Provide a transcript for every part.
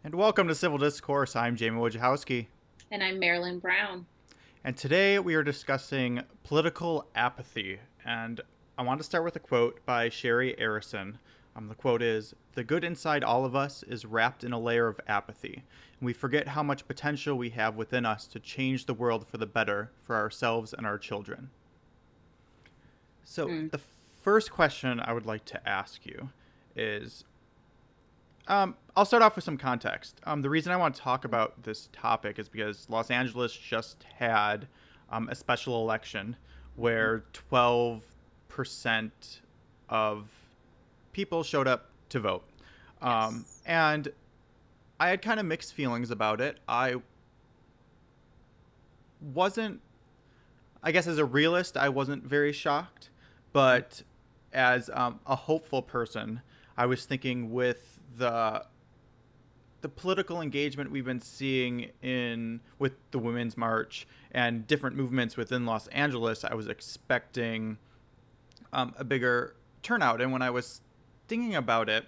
And welcome to Civil Discourse. I'm Jayme. And I'm Marilyn Brown. And today we are discussing political apathy. And I want to start with a quote by Sherry Arison. The quote is: "The good inside all of us is wrapped in a layer of apathy, and we forget how much potential we have within us to change the world for the better for ourselves and our children." So, Mm. the first question I would like to ask you is, I'll start off with some context. The reason I want to talk about this topic is because Los Angeles just had a special election where 12% of people showed up to vote. Yes. And I had kind of mixed feelings about it. I wasn't, I guess, as a realist, I wasn't very shocked. But as a hopeful person, I was thinking with the political engagement we've been seeing in with the Women's March and different movements within Los Angeles, I was expecting a bigger turnout. And when I was thinking about it,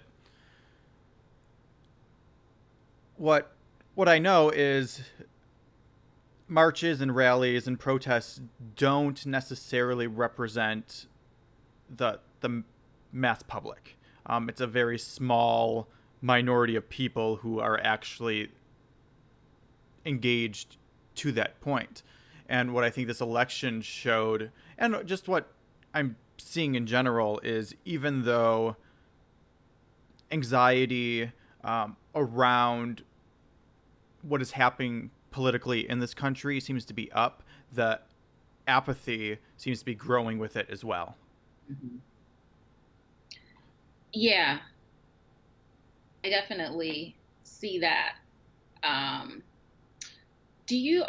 what what I know is marches and rallies and protests don't necessarily represent the mass public. It's a very small minority of people who are actually engaged to that point. And what I think this election showed, and just what I'm seeing in general, is even though anxiety around what is happening politically in this country seems to be up, the apathy seems to be growing with it as well. Mhm. Yeah, I definitely see that. Um, do you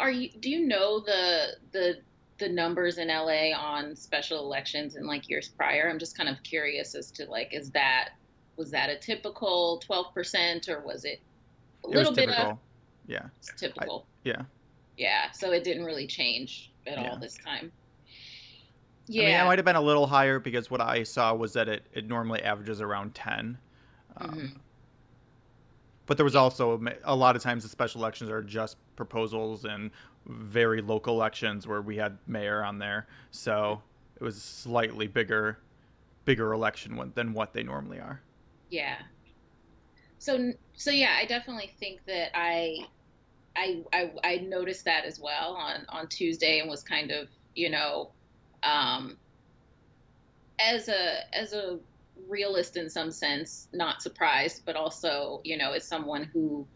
know the numbers in LA on special elections in like years prior? I'm just kind of curious as to like, was that a typical 12% or was it a It was little bit up? typical. Yeah. It's I, typical. yeah. Yeah, so it didn't really change at all Yeah. this time. I mean, it Yeah. might have been a little higher because what I saw was that it normally averages around 10. Um, Hmm. but there was also a lot of times the special elections are just proposals and very local elections where we had mayor on there. So it was a slightly bigger election than what they normally are. Yeah. So yeah, I definitely think that I noticed that as well on Tuesday and was kind of, um, as a realist in some sense, not surprised, but also, as someone who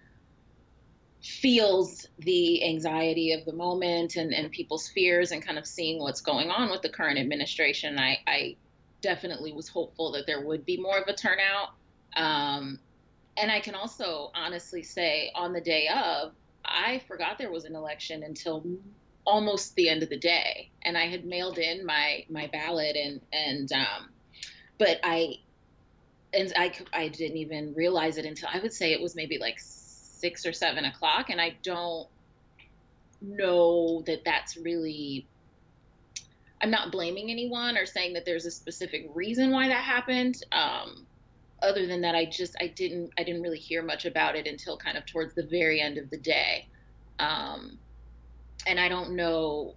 feels the anxiety of the moment and people's fears and kind of seeing what's going on with the current administration, I definitely was hopeful that there would be more of a turnout. Um, And I can also honestly say on the day of, I forgot there was an election until almost the end of the day. And I had mailed in my ballot and but I didn't even realize it until I would say it was maybe like 6 or 7 o'clock. And I don't know that that's really, I'm not blaming anyone or saying that there's a specific reason why that happened. Other than that, I didn't really hear much about it until kind of towards the very end of the day. Um, and I don't know.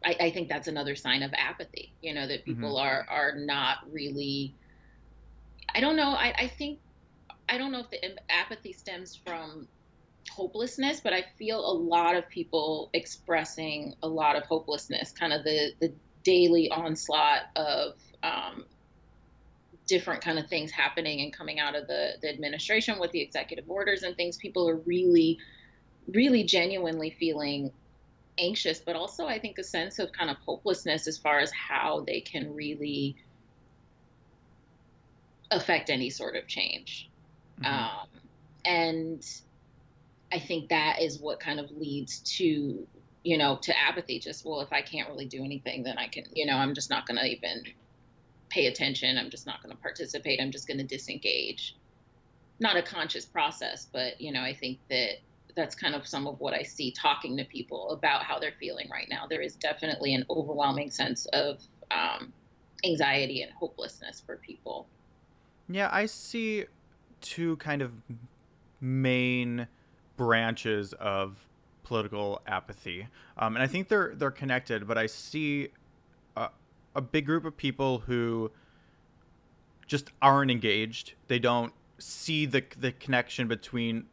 I think that's another sign of apathy. That Mm-hmm. people are not really. I don't know. I don't know if the apathy stems from hopelessness, but I feel a lot of people expressing a lot of hopelessness. Kind of the daily onslaught of different kind of things happening and coming out of the administration with the executive orders and things. People are really, really genuinely feeling anxious, but also I think a sense of kind of hopelessness as far as how they can really affect any sort of change. Mm-hmm. Um, and I think that is what kind of leads to apathy. Just, well, if I can't really do anything, then I'm just not going to even pay attention. I'm just not going to participate. I'm just going to disengage. Not a conscious process, but I think that that's kind of some of what I see talking to people about how they're feeling right now. There is definitely an overwhelming sense of um, anxiety and hopelessness for people. Yeah, I see two kind of main branches of political apathy, and I think they're connected. But I see a, a big group of people who just aren't engaged. They don't see the connection between.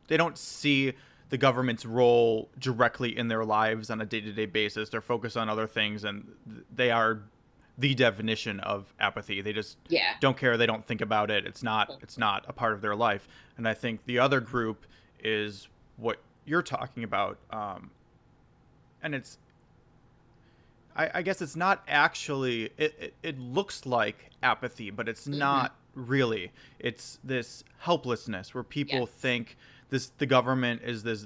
They don't see the government's role directly in their lives on a day-to-day basis. They're focused on other things, and they are the definition of apathy. They just Yeah. don't care. They don't think about it. It's not a part of their life. And I think the other group is what you're talking about, and I guess it's not actually. It looks like apathy, but it's Hmm. not really. It's this helplessness where people Yes. think the government is this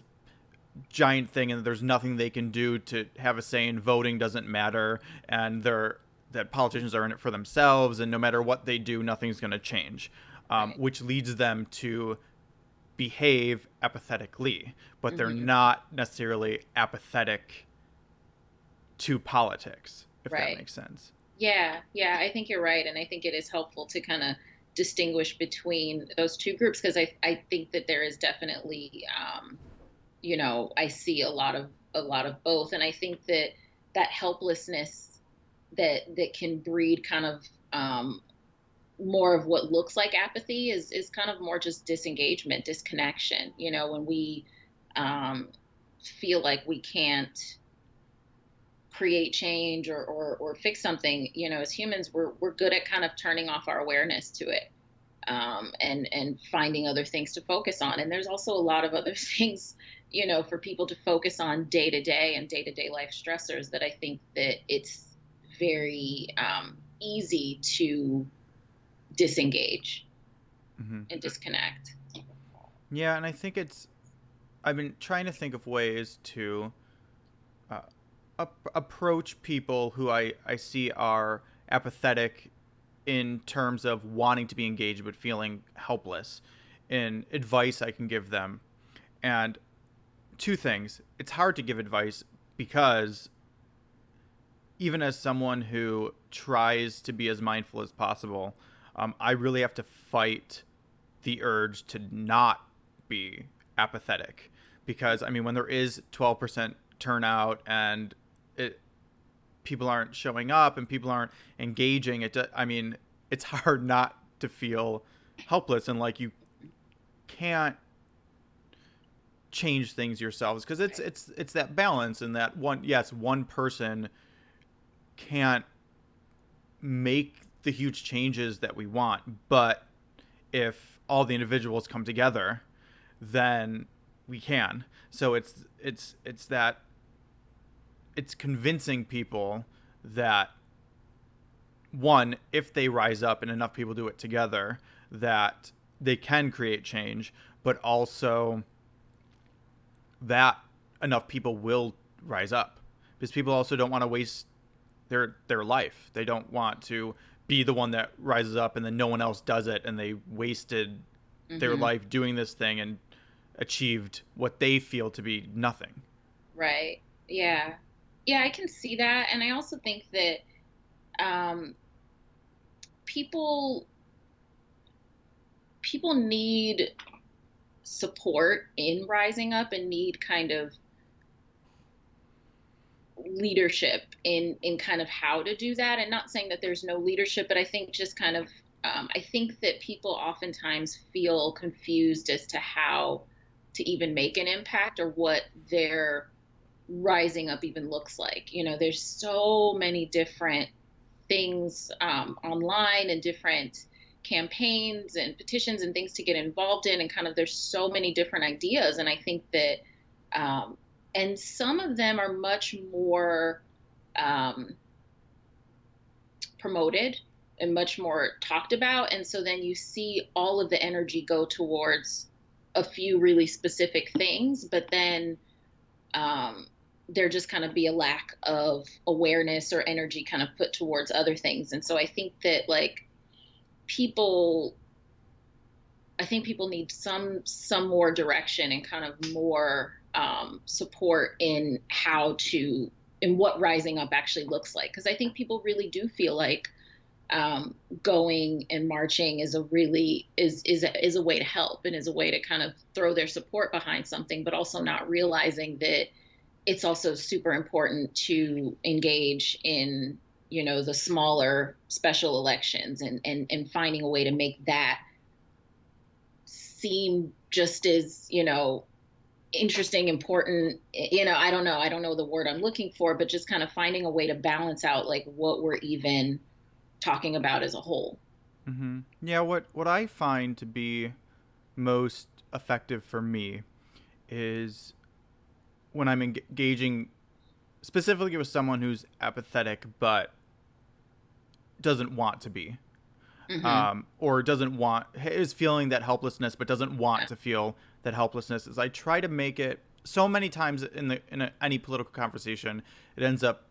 giant thing and there's nothing they can do to have a say in voting doesn't matter, and that politicians are in it for themselves, and no matter what they do, nothing's going to change, Right. which leads them to behave apathetically, but they're Hmm. not necessarily apathetic to politics, if that Right. makes sense. Yeah, yeah, I think you're right, and I think it is helpful to kind of distinguish between those two groups because I think that there is definitely I see a lot of both, and I think that that helplessness that can breed kind of more of what looks like apathy is kind of more just disengagement, disconnection. When we um, feel like we can't create change or fix something, as humans, we're good at kind of turning off our awareness to it, and finding other things to focus on. And there's also a lot of other things, for people to focus on day to day life stressors that I think that it's very easy to disengage Hmm. and disconnect. Yeah, and I think I've been trying to think of ways to uh, approach people who I see are apathetic in terms of wanting to be engaged but feeling helpless, in advice I can give them. And two things: it's hard to give advice because even as someone who tries to be as mindful as possible, I really have to fight the urge to not be apathetic, because I mean when there is 12% turnout and it people aren't showing up and people aren't engaging, I mean it's hard not to feel helpless and like you can't change things yourselves, because Right. it's that balance, and that one person can't make the huge changes that we want, but if all the individuals come together, then we can. So it's that it's convincing people that, one, if they rise up and enough people do it together, that they can create change, but also that enough people will rise up, because people also don't want to waste their life. They don't want to be the one that rises up and then no one else does it and they wasted their Hmm. life doing this thing and achieved what they feel to be nothing. Right. Yeah. Yeah, I can see that, and I also think that um, people people need support in rising up and need kind of leadership in kind of how to do that. And not saying that there's no leadership, but I think just kind of I think that people oftentimes feel confused as to how to even make an impact or what their rising up even looks like. There's so many different things online and different campaigns and petitions and things to get involved in, and kind of there's so many different ideas. And I think that um, and some of them are much more um, promoted and much more talked about, and so then you see all of the energy go towards a few really specific things, but then um, there just kind of be a lack of awareness or energy kind of put towards other things. And so people I think people need some more direction and kind of more support in how to in what rising up actually looks like, because I think people really do feel like going and marching is a really is a way to help, and is a way to kind of throw their support behind something, but also not realizing that it's also super important to engage in, the smaller special elections, and finding a way to make that seem just as, interesting, important. I don't know the word I'm looking for, but just kind of finding a way to balance out like what we're even talking about as a whole. Yeah, what I find to be most effective for me is when I'm engaging specifically with someone who's apathetic but doesn't want to be, Hmm. or doesn't want is feeling that helplessness but doesn't want Yeah. to feel that helplessness. Is I try to make it so many times any political conversation, it ends up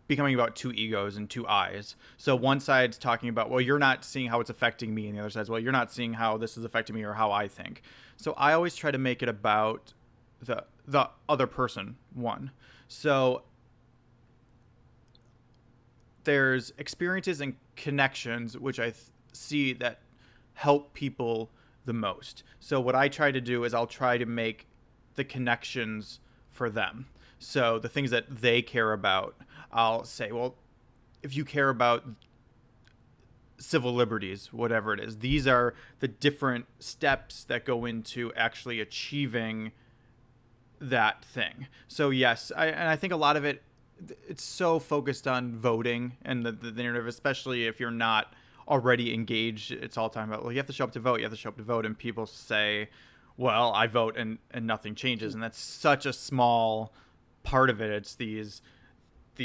becoming about two egos and two eyes. So one side's talking about, well, you're not seeing how it's affecting me, and the other side's, well, you're not seeing how this is affecting me or how I think. So I always try to make it about the other person. One. So there's experiences and connections which see that help people the most. So what I try to do is I'll try to make the connections for them. So the things that they care about, I'll say, well, if you care about civil liberties, whatever it is, these are the different steps that go into actually achieving that thing. So yes, and I think a lot of it's so focused on voting and the narrative, especially if you're not already engaged. It's all time about, well, you have to show up to vote, you have to show up to vote, and people say, well, I vote and nothing changes, and that's such a small part of it. It's these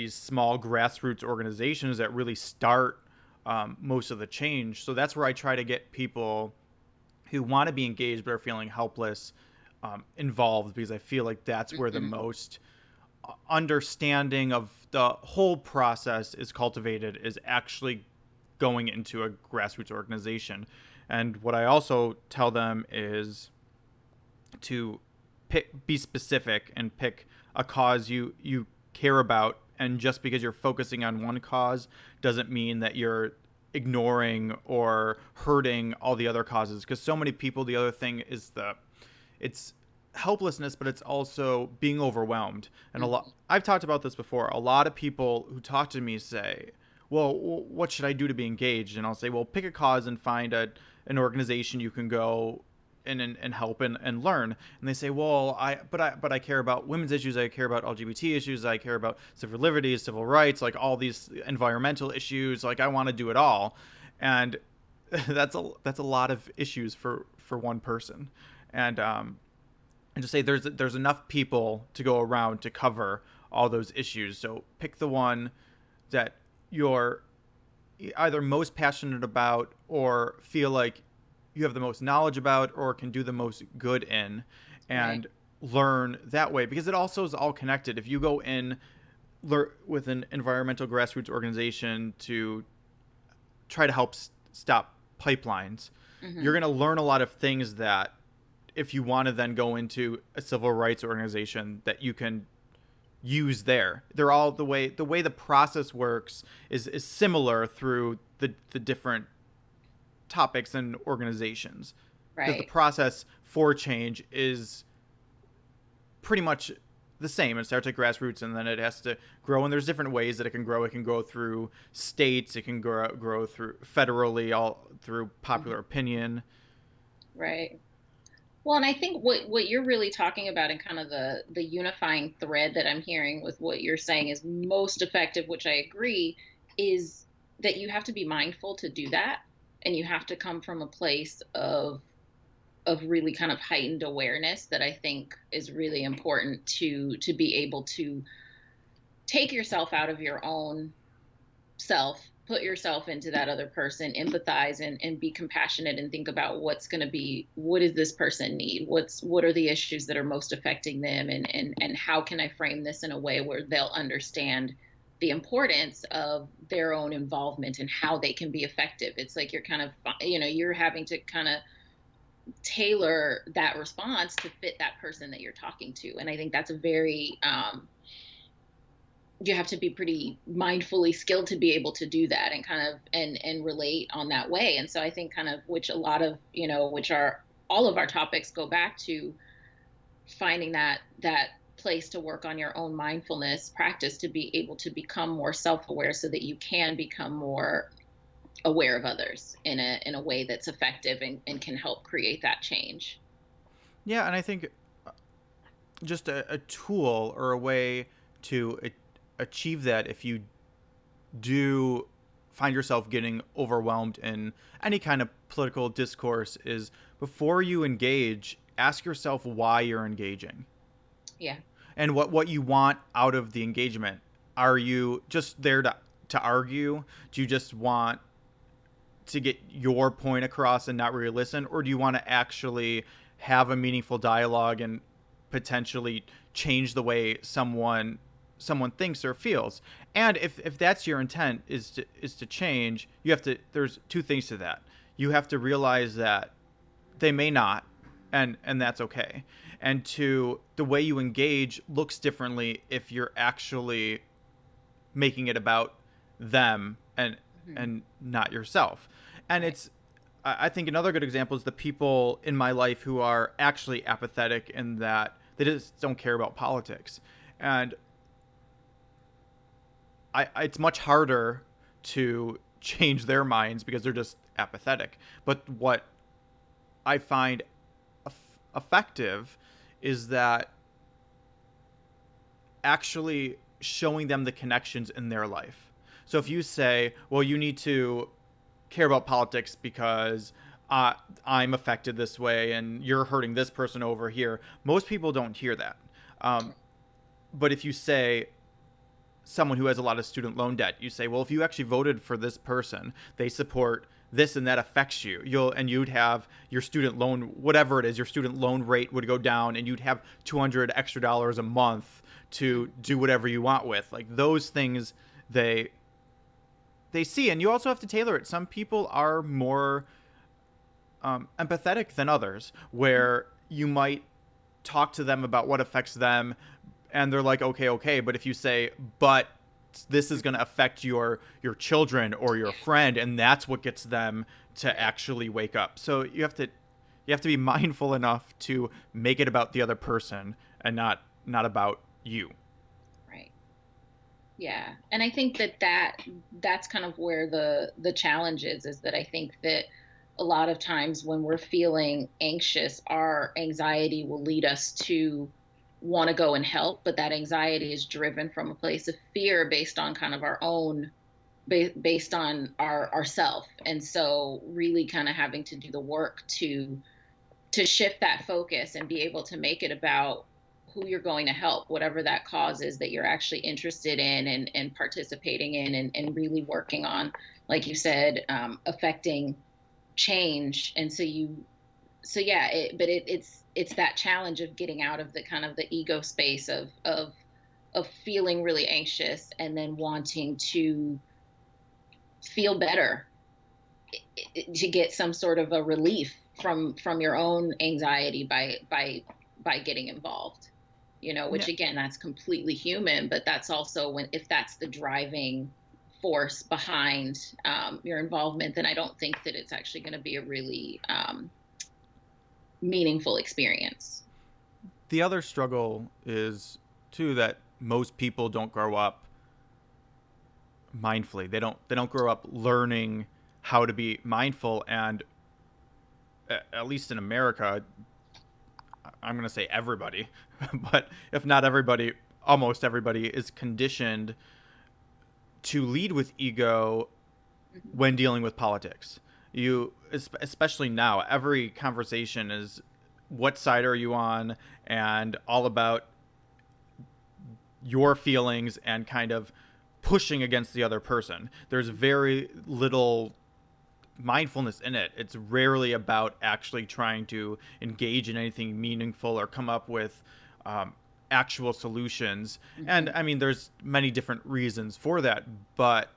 small grassroots organizations that really start most of the change. So that's where I try to get people who want to be engaged but are feeling helpless involved, because I feel like that's where the Hmm. most understanding of the whole process is cultivated, is actually going into a grassroots organization. And what I also tell them is to be specific and pick a cause you care about, and just because you're focusing on one cause doesn't mean that you're ignoring or hurting all the other causes, because so many people, the other thing is it's helplessness, but it's also being overwhelmed. And a lot, Hmm. I've talked about this before, a lot of people who talk to me say, well, what should I do to be engaged? And I'll say, well, pick a cause and find an organization you can go and help and learn. And they say, well, I care about women's issues, I care about LGBT issues, I care about civil liberties, civil rights, like all these environmental issues, like I want to do it all. And that's a lot of issues for one person. And just say there's enough people to go around to cover all those issues. So pick the one that you're either most passionate about, or feel like you have the most knowledge about, or can do the most good in, Right. and learn that way, because it also is all connected. If you go in with an environmental grassroots organization to try to help stop pipelines, you're Hmm. going to learn a lot of things that if you want to then go into a civil rights organization, that you can use there. They're all the way the process works is similar through the different topics and organizations, because the Right. process for change is pretty much the same. It starts at grassroots and then it has to grow, and there's different ways that it can grow. It can go through states, it can grow through federally, all through popular Hmm. opinion. Right. Well, and I think what you're really talking about, and kind of the unifying thread that I'm hearing with what you're saying is most effective, which I agree, is that you have to be mindful to do that, and you have to come from a place of really kind of heightened awareness that I think is really important to be able to take yourself out of your own self, put yourself into that other person, empathize, and be compassionate, and think about what does this person need, what are the issues that are most affecting them, and how can I frame this in a way where they'll understand the importance of their own involvement and how they can be effective. It's like you're kind of, you're having to kind of tailor that response to fit that person that you're talking to. And I think that's a very you have to be pretty mindfully skilled to be able to do that and kind of and relate on that way. And so I think kind of which a lot of, which are all of our topics go back to finding that place to work on your own mindfulness practice to be able to become more self-aware so that you can become more aware of others in a way that's effective and can help create that change. Yeah, and I think just a tool or a way to achieve that, if you do find yourself getting overwhelmed in any kind of political discourse, is before you engage, ask yourself why you're engaging Yeah. and what you want out of the engagement. Are you just there to argue? Do you just want to get your point across and not really listen, or do you want to actually have a meaningful dialogue and potentially change the way someone thinks or feels? And if that's your intent, is to change, you have to, there's two things to that. You have to realize that they may not, and that's okay. And two, the way you engage looks differently if you're actually making it about them Hmm. and not yourself. And Right. it's, I think another good example is the people in my life who are actually apathetic in that they just don't care about politics. And it's much harder to change their minds because they're just apathetic. But what I find effective is that actually showing them the connections in their life. So if you say, well, you need to care about politics because I'm affected this way and you're hurting this person over here, most people don't hear that. Um, but if you say, someone who has a lot of student loan debt, you say, well, if you actually voted for this person, they support this and that affects you. You'd have your student loan, whatever it is, your student loan rate would go down and you'd have $200 extra dollars a month to do whatever you want with. Like those things they they see. And you also have to tailor it. Some people are more empathetic than others, where you might talk to them about what affects them and they're like, okay, okay. But if you say, but this is going to affect your children or your Yeah. friend, and that's what gets them to Right. actually wake up. So you have to be mindful enough to make it about the other person and not about you. Right. Yeah. And I think that's kind of where the challenge is that I think that a lot of times when we're feeling anxious, our anxiety will lead us to want to go and help, but that anxiety is driven from a place of fear based on kind of our own based on ourself. And so really kind of having to do the work to shift that focus and be able to make it about who you're going to help, whatever that cause is that you're actually interested in and participating in and really working on, like you said, affecting change. And so yeah, it's that challenge of getting out of the kind of the ego space of feeling really anxious and then wanting to feel better, to get some sort of a relief from your own anxiety by getting involved, which Yeah. again, that's completely human, but that's also when if that's the driving force behind your involvement, then I don't think that it's actually going to be a really meaningful experience. The other struggle is too that most people don't grow up mindfully. They don't grow up learning how to be mindful, and at least in America, I'm going to say everybody, but if not everybody, almost everybody is conditioned to lead with ego Mhm. when dealing with politics. You, especially now, every conversation is what side are you on, and all about your feelings and kind of pushing against the other person. There's very little mindfulness in it. It's rarely about actually trying to engage in anything meaningful or come up with um, actual solutions. And Mhm. I mean, there's many different reasons for that, but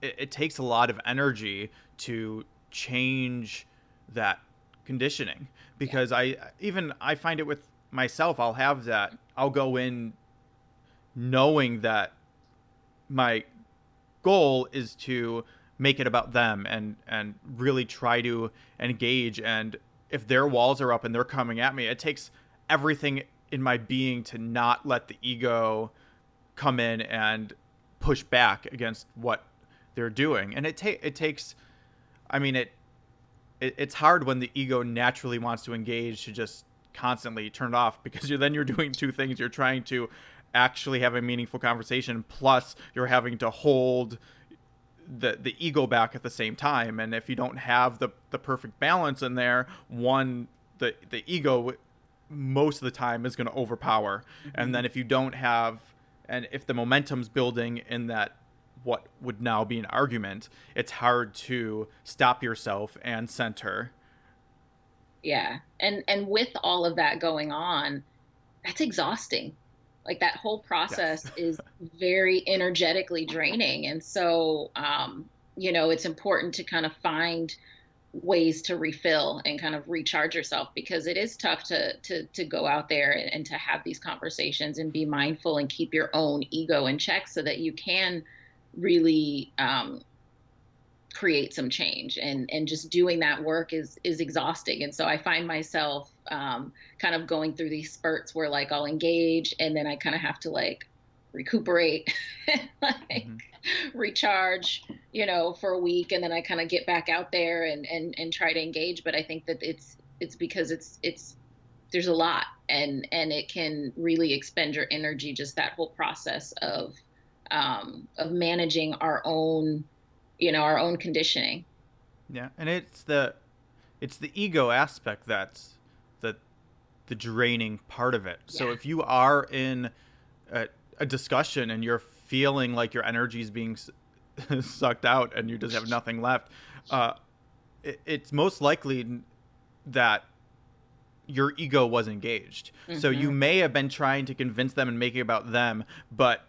it takes a lot of energy to change that conditioning. Yeah. Because I find it with myself. I'll have that. I'll go in knowing that my goal is to make it about them and really try to engage. And if their walls are up and they're coming at me, it takes everything in my being to not let the ego come in and push back against what they're doing. And it takes, I mean, it's hard when the ego naturally wants to engage to just constantly turn it off, because you're doing two things. You're trying to actually have a meaningful conversation, plus you're having to hold the ego back at the same time. And if you don't have the perfect balance in there, one, the ego most of the time is going to overpower. And Mm-hmm. then if you don't have, and if the momentum's building in that what would now be an argument, it's hard to stop yourself and center. Yeah. And with all of that going on, that's exhausting. Like that whole Yes. process is very energetically draining. And so, it's important to kind of find ways to refill and kind of recharge yourself, because it is tough to go out there and to have these conversations and be mindful and keep your own ego in check so that you can really create some change. And just doing that work is exhausting. And so I find myself kind of going through these spurts where like I'll engage and then I kind of have to like recuperate and like Mm-hmm. recharge, for a week, and then I kind of get back out there and try to engage. But I think that it's because it's there's a lot, and it can really expend your energy, just that whole process of managing our own conditioning. Yeah, and it's the ego aspect that's the the draining part of it. So Yeah. if you are in a discussion and you're feeling like your energy is being sucked out and you just have nothing left, uh, it's most likely that your ego was engaged. So you Hmm. may have been trying to convince them and make it about them, but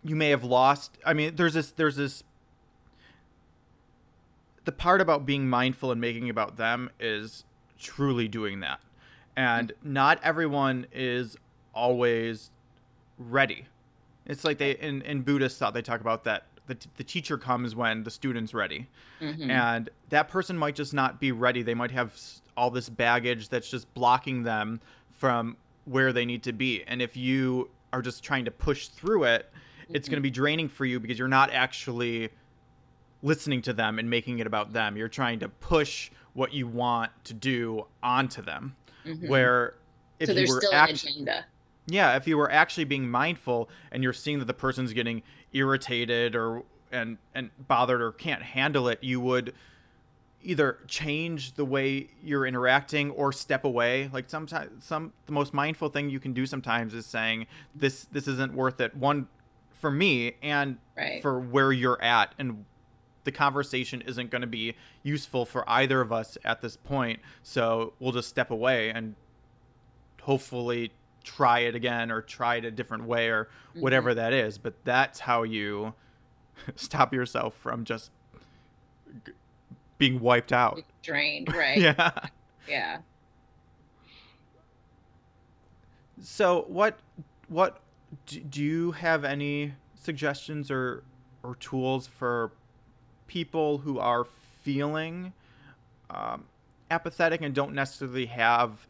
you may have lost. I mean, there's this the part about being mindful and making it about them is truly doing that. And not everyone is always ready. It's like they Right. in Buddhist thought, they talk about that the teacher comes when the student's ready. Hmm. And that person might just not be ready. They might have all this baggage that's just blocking them from where they need to be. And if you are just trying to push through it, it's going Hmm. to be draining for you, because you're not actually listening to them and making it about them. You're trying to push what you want to do onto them. Hmm. Where So if you there's were still an actually, agenda. yeah, if you were actually being mindful and you're seeing that the person's getting irritated or and bothered or can't handle it, you would either change the way you're interacting or step away. Like sometimes, the most mindful thing you can do sometimes is saying, this isn't worth it, one, for me, and Right. for where you're at, and the conversation isn't going to be useful for either of us at this point, so we'll just step away and hopefully try it again or try it a different way or Hmm. whatever that is. But that's how you stop yourself from just being wiped out. Drained. Right. Yeah. Yeah. So what do you have any suggestions or tools for people who are feeling um, apathetic and don't necessarily have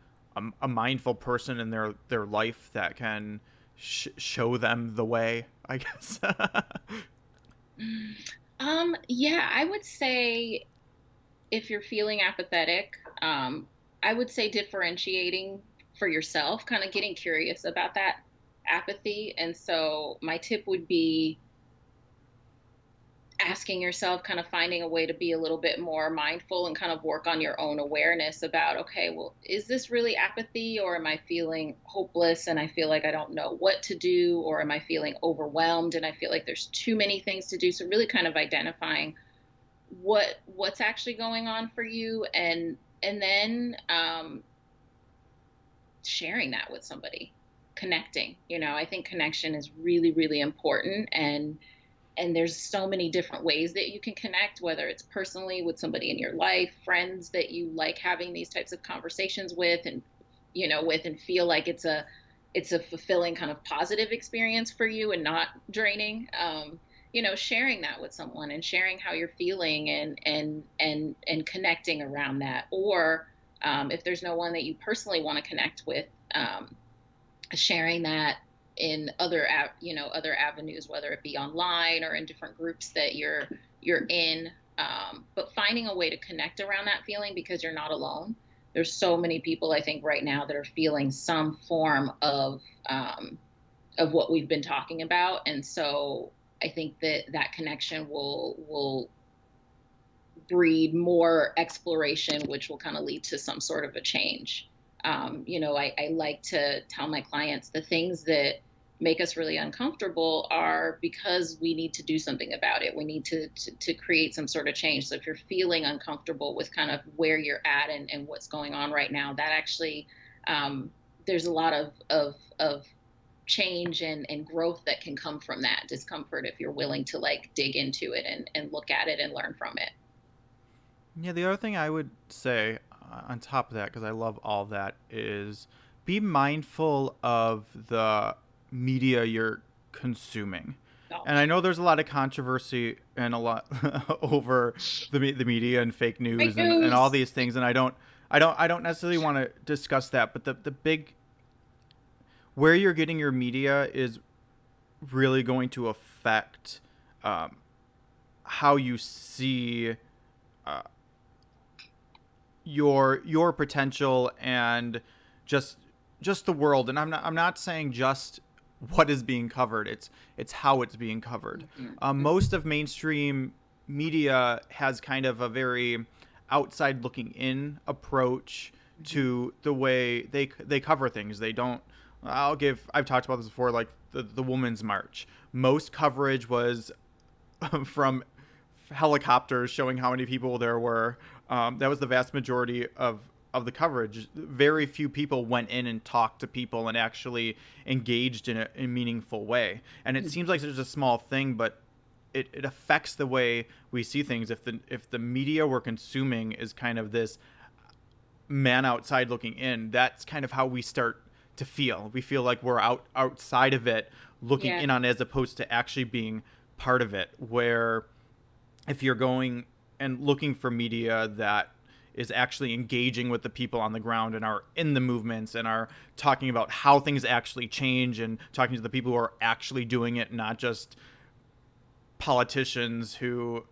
a mindful person in their life that can show them the way, I guess? Yeah, I would say if you're feeling apathetic, I would say differentiating for yourself, kind of getting curious about that apathy. And so my tip would be asking yourself, kind of finding a way to be a little bit more mindful and kind of work on your own awareness about, okay, well, is this really apathy, or am I feeling hopeless and I feel like I don't know what to do, or am I feeling overwhelmed and I feel like there's too many things to do? So really kind of identifying what's actually going on for you, and then sharing that with somebody, connecting. I think connection is really really important, and there's so many different ways that you can connect, whether it's personally with somebody in your life, friends that you like having these types of conversations with, and feel like it's it's a fulfilling kind of positive experience for you and not draining. Sharing that with someone and sharing how you're feeling and connecting around that. Or if there's no one that you personally want to connect with, sharing that in other avenues, whether it be online or in different groups that you're in. But finding a way to connect around that feeling, because you're not alone. There's so many people, I think, right now that are feeling some form of what we've been talking about, and so I think that that connection will breed more exploration, which will kind of lead to some sort of a change. I like to tell my clients the things that make us really uncomfortable are because we need to do something about it. We need to create some sort of change. So if you're feeling uncomfortable with kind of where you're at and what's going on right now, that actually, there's a lot of change and growth that can come from that discomfort if you're willing to like dig into it and look at it and learn from it. Yeah, the other thing I would say on top of that, because I love all that, is be mindful of the media you're consuming. And I Gosh. know there's a lot of controversy and a lot over the media and fake Fake news and all news. these things, and I don't necessarily want to discuss that, but the big where you're getting your media is really going to affect um, how you see uh, your potential and just just the world. And I'm not saying just what is being covered. It's how it's being covered. Mm-hmm. Most of mainstream media has kind of a very outside looking in approach Mm-hmm. to the way they cover things. They don't. I've talked about this before, like the Women's March. Most coverage was from helicopters showing how many people there were. That was the vast majority of the coverage. Very few people went in and talked to people and actually engaged in a meaningful way. And it seems like it's just a small thing, but it affects the way we see things. If the media we're consuming is kind of this man outside looking in, that's kind of how we start to feel. We feel like we're outside of it looking Yeah. in on it, as opposed to actually being part of it. Where if you're going and looking for media that is actually engaging with the people on the ground and are in the movements and are talking about how things actually change and talking to the people who are actually doing it, not just politicians who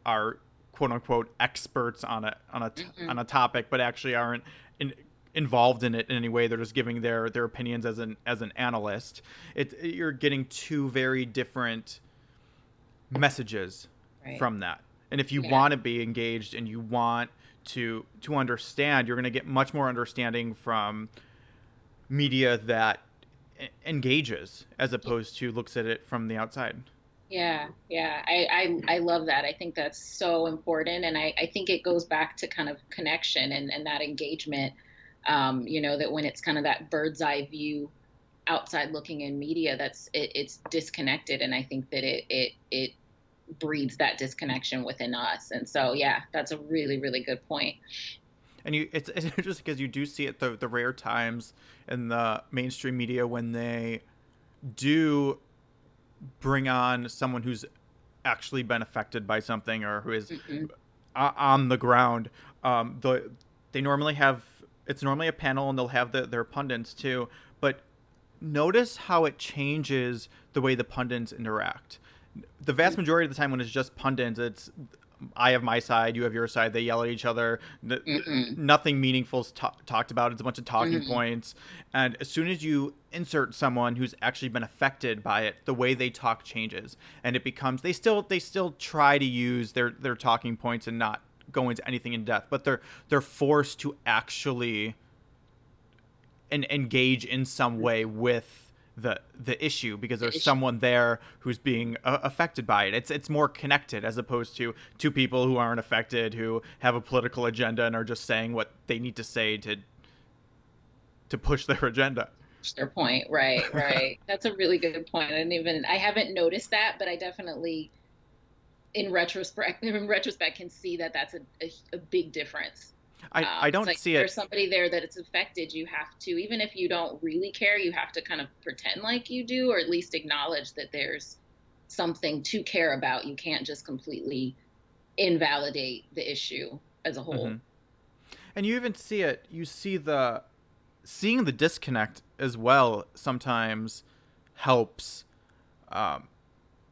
are quote unquote experts Mm-hmm. on a topic, but actually aren't involved in it in any way. They're just giving their opinions as an analyst. You're getting two very different messages Right. from that. And if you Yeah. want to be engaged and you want to understand, you're going to get much more understanding from media that engages as opposed to looks at it from the outside. Yeah, yeah, I love that. I think that's so important. And I think it goes back to kind of connection and that engagement. That when it's kind of that bird's eye view outside looking in media, it's disconnected. And I think that it breeds that disconnection within us. And so, yeah, that's a really, really good point. It's interesting because you do see it the rare times in the mainstream media when they do bring on someone who's actually been affected by something or who is Hmm. on the ground. They normally have it's normally a panel and they'll have their pundits too. But notice how it changes the way the pundits interact. The vast majority of the time when it's just pundits, it's I have my side, you have your side. They yell at each other. Hmm. Nothing meaningful is talked about. It's a bunch of talking Hmm. points. And as soon as you insert someone who's actually been affected by it, the way they talk changes, and it becomes they still try to use their talking points and not go into anything in depth, but they're forced to actually engage in some way with the issue because there's someone there who's being affected by it. It's more connected as opposed to two people who aren't affected who have a political agenda and are just saying what they need to say to push their agenda. Their point. Right, right. That's a really good point. I haven't noticed that, but I definitely in retrospect can see that that's a big difference. I It's don't like see there's it. somebody there that it's affected. You have to, even if you don't really care, you have to kind of pretend like you do, or at least acknowledge that there's something to care about. You can't just completely invalidate the issue as a Hmm. whole. And you even see it. You see seeing the disconnect as well sometimes helps, um,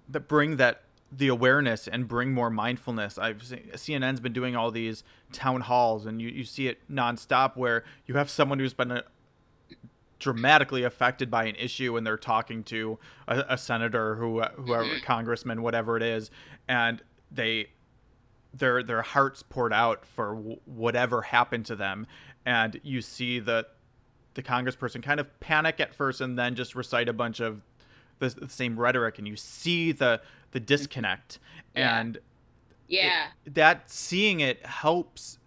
that bring that the awareness and bring more mindfulness. I've seen CNN's been doing all these town halls, and you see it nonstop where you have someone who's been dramatically affected by an issue and they're talking to a senator, whoever, Hmm. congressman, whatever it is, and their hearts poured out for whatever happened to them, and you see the congressperson kind of panic at first and then just recite a bunch of the same rhetoric, and you see the Hmm. disconnect. Yeah. And Yeah. that seeing it helps,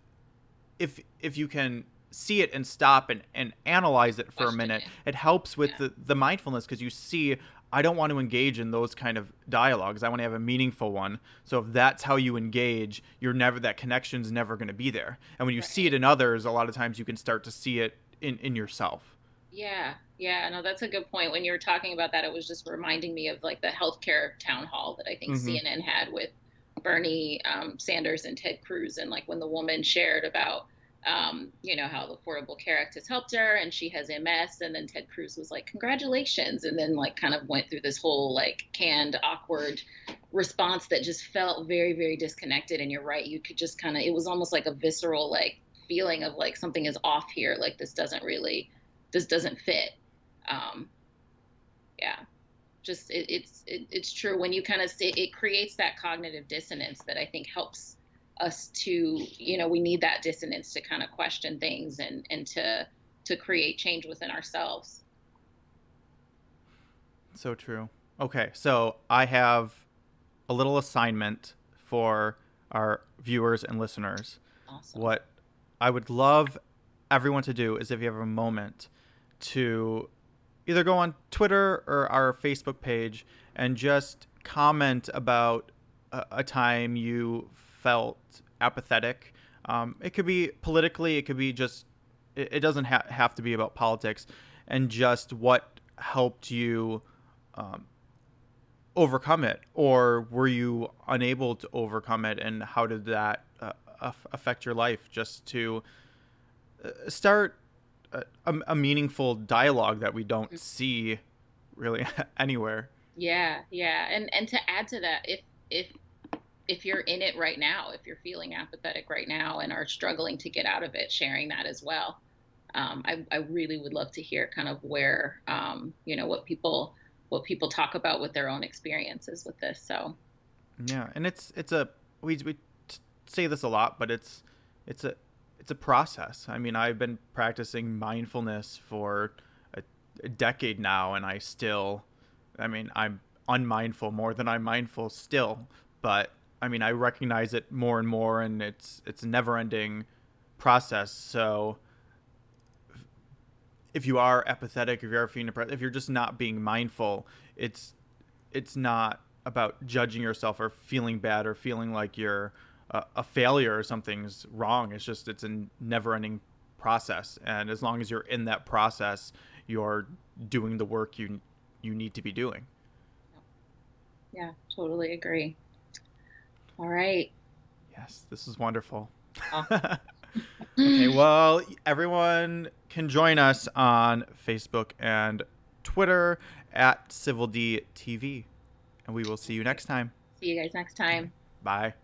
if you can see it and stop and analyze it for a Question minute. it. It helps with Yeah. the mindfulness, because you see, I don't want to engage in those kind of dialogues. I want to have a meaningful one. So if that's how you engage, you're never, that connection's never going to be there. And when you see it Right. in others, a lot of times you can start to see it in yourself. Yeah, yeah, no, that's a good point. When you were talking about that, it was just reminding me of like the healthcare town hall that I think Mm-hmm. CNN had with Bernie Sanders and Ted Cruz, and like when the woman shared about, how the Affordable Care Act has helped her, and she has MS, and then Ted Cruz was like, "Congratulations," and then like kind of went through this whole like canned, awkward response that just felt very, very disconnected. And you're right, you could just kind of, it was almost like a visceral like feeling of like something is off here, like this doesn't fit. Um, yeah, just it's true when you kind of see it creates that cognitive dissonance that I think helps us to, we need that dissonance to kind of question things and to create change within ourselves. So true. Okay, so I have a little assignment for our viewers and listeners. Awesome. What I would love everyone to do is, if you have a moment, to either go on Twitter or our Facebook page and just comment about a time you felt apathetic. It could be politically, it could be just, it doesn't have to be about politics, and just what helped you, um, overcome it, or were you unable to overcome it, and how did that affect your life, just to start a meaningful dialogue that we don't see really anywhere. Yeah, yeah, and to add to that, if if you're in it right now, if you're feeling apathetic right now and are struggling to get out of it, sharing that as well. I really would love to hear kind of where, what people talk about with their own experiences with this. So Yeah, and it's a, we say this a lot, but it's a it's a process. I mean, I've been practicing mindfulness for a decade now, and I still, I mean, I'm unmindful more than I'm mindful still. But I mean, I recognize it more and more, and it's a never ending process. So if you are apathetic, if you are feeling depressed, if you're just not being mindful, it's it's not about judging yourself or feeling bad or feeling like you're a failure or something's wrong. It's just, it's a never ending process, and as long as you're in that process, you're doing the work you need to be doing. yeah, totally agree. All right. Yes, this is wonderful. Awesome. Okay, well, everyone can join us on Facebook and Twitter at Civil D TV, and we will see you next time. See you guys next Okay, time. bye.